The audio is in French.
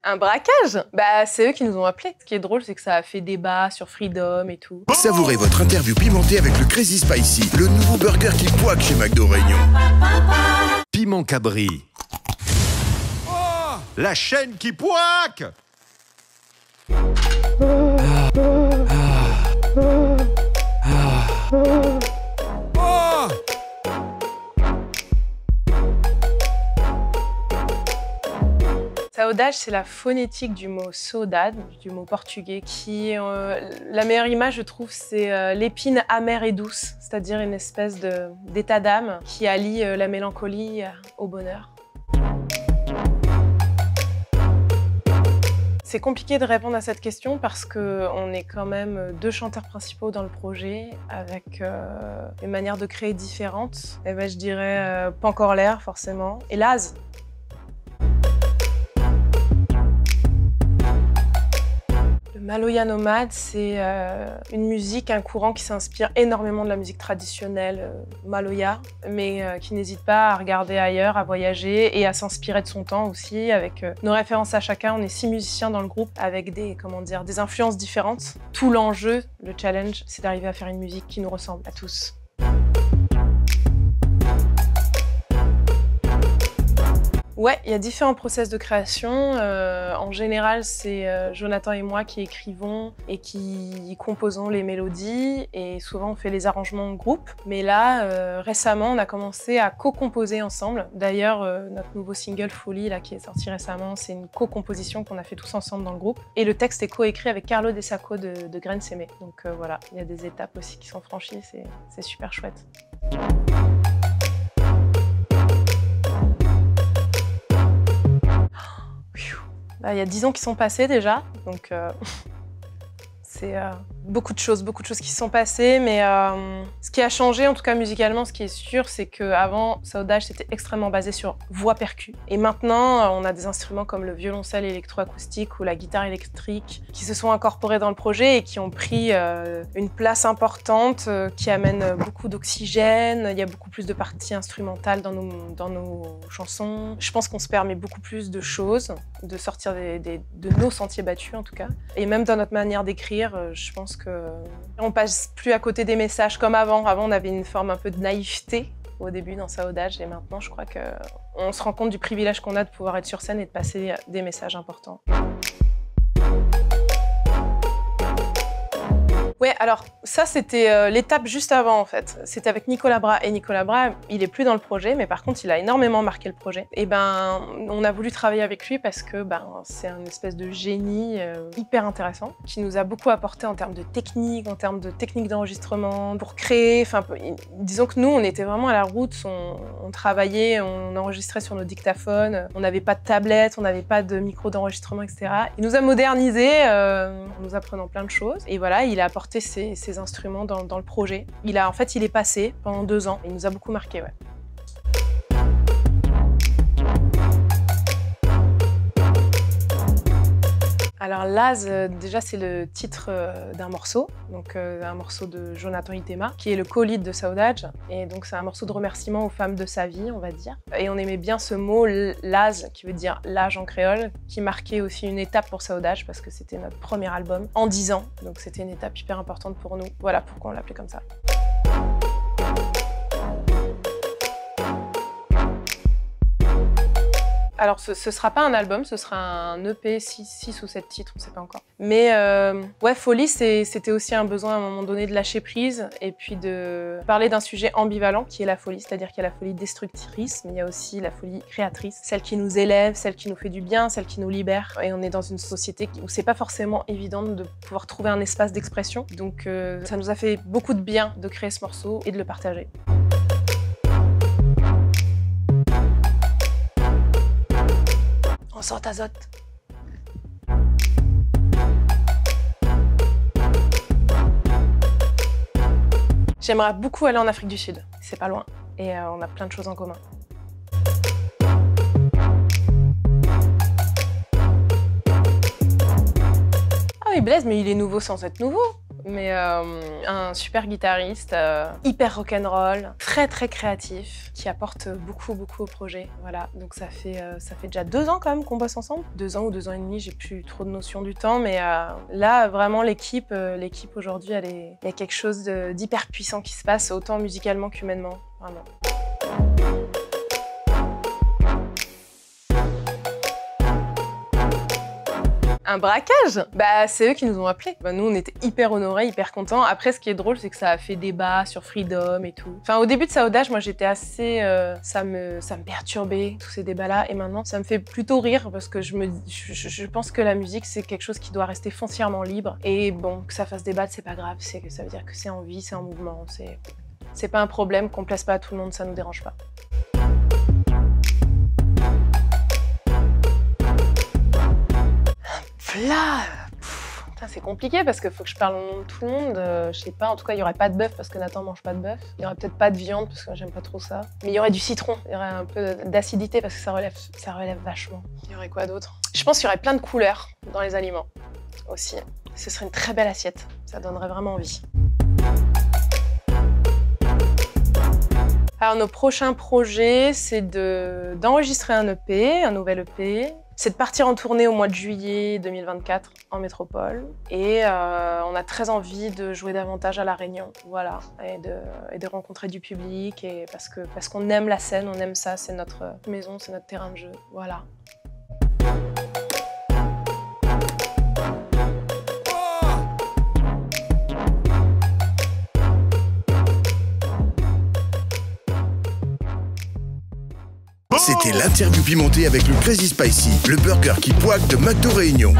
Un braquage? Bah, c'est eux qui nous ont appelés. Ce qui est drôle, c'est que ça a fait débat sur Freedom et tout. Savourez votre interview pimentée avec le Crazy Spicy, le nouveau burger qui poique chez McDo Réunion. Piment Cabri. Oh, la chaîne qui poique. Oh. Saudade, c'est la phonétique du mot saudade, du mot portugais, qui, la meilleure image, je trouve, c'est l'épine amère et douce, c'est-à-dire une espèce d'état d'âme qui allie la mélancolie au bonheur. C'est compliqué de répondre à cette question parce qu'on est quand même deux chanteurs principaux dans le projet avec une manière de créer différente. Et ben, je dirais pas encore l'air forcément. Et Laz. Le Maloya nomade, c'est une musique, un courant qui s'inspire énormément de la musique traditionnelle Maloya, mais qui n'hésite pas à regarder ailleurs, à voyager et à s'inspirer de son temps aussi. Avec nos références à chacun, on est 6 musiciens dans le groupe avec des influences différentes. Tout l'enjeu, le challenge, c'est d'arriver à faire une musique qui nous ressemble à tous. Ouais, il y a différents process de création. En général, c'est Jonathan et moi qui écrivons et qui composons les mélodies et souvent on fait les arrangements en groupe. Mais là, récemment, on a commencé à co-composer ensemble. D'ailleurs, notre nouveau single Folie là, qui est sorti récemment, c'est une co-composition qu'on a fait tous ensemble dans le groupe. Et le texte est co-écrit avec Carlo De Sacco de Graines Sémées. Donc voilà, il y a des étapes aussi qui sont franchies, c'est super chouette. Bah, il y a 10 ans qui sont passés déjà, donc c'est beaucoup de choses qui se sont passées, mais ce qui a changé, en tout cas musicalement, ce qui est sûr, c'est qu'avant, Saudade, c'était extrêmement basé sur voix percus. Et maintenant, on a des instruments comme le violoncelle électroacoustique ou la guitare électrique qui se sont incorporés dans le projet et qui ont pris une place importante, qui amène beaucoup d'oxygène. Il y a beaucoup plus de parties instrumentales dans nos chansons. Je pense qu'on se permet beaucoup plus de choses, de sortir de nos sentiers battus en tout cas. Et même dans notre manière d'écrire, je pense qu'on passe plus à côté des messages comme avant. Avant, on avait une forme un peu de naïveté au début dans Saudade et maintenant, je crois qu'on se rend compte du privilège qu'on a de pouvoir être sur scène et de passer des messages importants. Ouais, alors ça c'était l'étape juste avant en fait. C'était avec Nicolas Bras et Nicolas Bras, il est plus dans le projet, mais par contre il a énormément marqué le projet. Et ben on a voulu travailler avec lui parce que c'est un espèce de génie hyper intéressant qui nous a beaucoup apporté en termes de technique, en termes de technique d'enregistrement pour créer. Enfin, disons que nous on était vraiment à la route, on travaillait, on enregistrait sur nos dictaphones, on n'avait pas de tablette, on n'avait pas de micro d'enregistrement, etc. Il nous a modernisé en nous apprenant plein de choses. Et voilà, il a apporté ses instruments dans le projet. Il est passé pendant 2 ans. Il nous a beaucoup marqué, ouais. Alors Laz, déjà c'est le titre d'un morceau, donc un morceau de Jonathan Itema, qui est le co-lead de Saudade, et donc c'est un morceau de remerciement aux femmes de sa vie, on va dire. Et on aimait bien ce mot Laz, qui veut dire l'âge en créole, qui marquait aussi une étape pour Saudade, parce que c'était notre premier album en 10 ans, donc c'était une étape hyper importante pour nous. Voilà pourquoi on l'appelait comme ça. Alors, ce sera pas un album, ce sera un EP, 6 ou 7 titres, on sait pas encore. Mais ouais, Folie, c'était aussi un besoin à un moment donné de lâcher prise et puis de parler d'un sujet ambivalent qui est la folie, c'est-à-dire qu'il y a la folie destructrice, mais il y a aussi la folie créatrice, celle qui nous élève, celle qui nous fait du bien, celle qui nous libère. Et on est dans une société où c'est pas forcément évident de pouvoir trouver un espace d'expression. Donc ça nous a fait beaucoup de bien de créer ce morceau et de le partager. On sort azote. J'aimerais beaucoup aller en Afrique du Sud, c'est pas loin, et on a plein de choses en commun. Ah oui, Blaise, mais il est nouveau sans être nouveau. mais un super guitariste, hyper rock'n'roll, très très créatif, qui apporte beaucoup au projet. Voilà, donc ça fait déjà 2 ans quand même qu'on bosse ensemble. 2 ans ou 2 ans et demi, j'ai plus trop de notion du temps, mais là vraiment l'équipe aujourd'hui, il y a quelque chose d'hyper puissant qui se passe, autant musicalement qu'humainement, vraiment. Un braquage? Bah c'est eux qui nous ont appelés. Bah, nous on était hyper honorés, hyper contents. Après ce qui est drôle c'est que ça a fait débat sur Freedom et tout. Enfin au début de Saudage, moi j'étais assez... ça me perturbait tous ces débats-là et maintenant ça me fait plutôt rire parce que je pense que la musique c'est quelque chose qui doit rester foncièrement libre. Et bon, que ça fasse débattre c'est pas grave, ça veut dire que c'est en vie, c'est en mouvement. C'est pas un problème qu'on plaise pas à tout le monde, ça nous dérange pas. Là, c'est compliqué parce qu'il faut que je parle au nom de tout le monde. Je sais pas, en tout cas, il n'y aurait pas de bœuf parce que Nathan mange pas de bœuf. Il n'y aurait peut-être pas de viande parce que j'aime pas trop ça. Mais il y aurait du citron, il y aurait un peu d'acidité parce que ça relève vachement. Il y aurait quoi d'autre? Je pense qu'il y aurait plein de couleurs dans les aliments aussi. Ce serait une très belle assiette, ça donnerait vraiment envie. Alors nos prochains projets, c'est d'enregistrer un EP, un nouvel EP. C'est de partir en tournée au mois de juillet 2024 en métropole. Et on a très envie de jouer davantage à La Réunion, voilà, et de rencontrer du public, et parce qu'on aime la scène, on aime ça, c'est notre maison, c'est notre terrain de jeu, voilà. C'était l'interview pimentée avec le Crazy Spicy, le burger qui poique de McDo Réunion.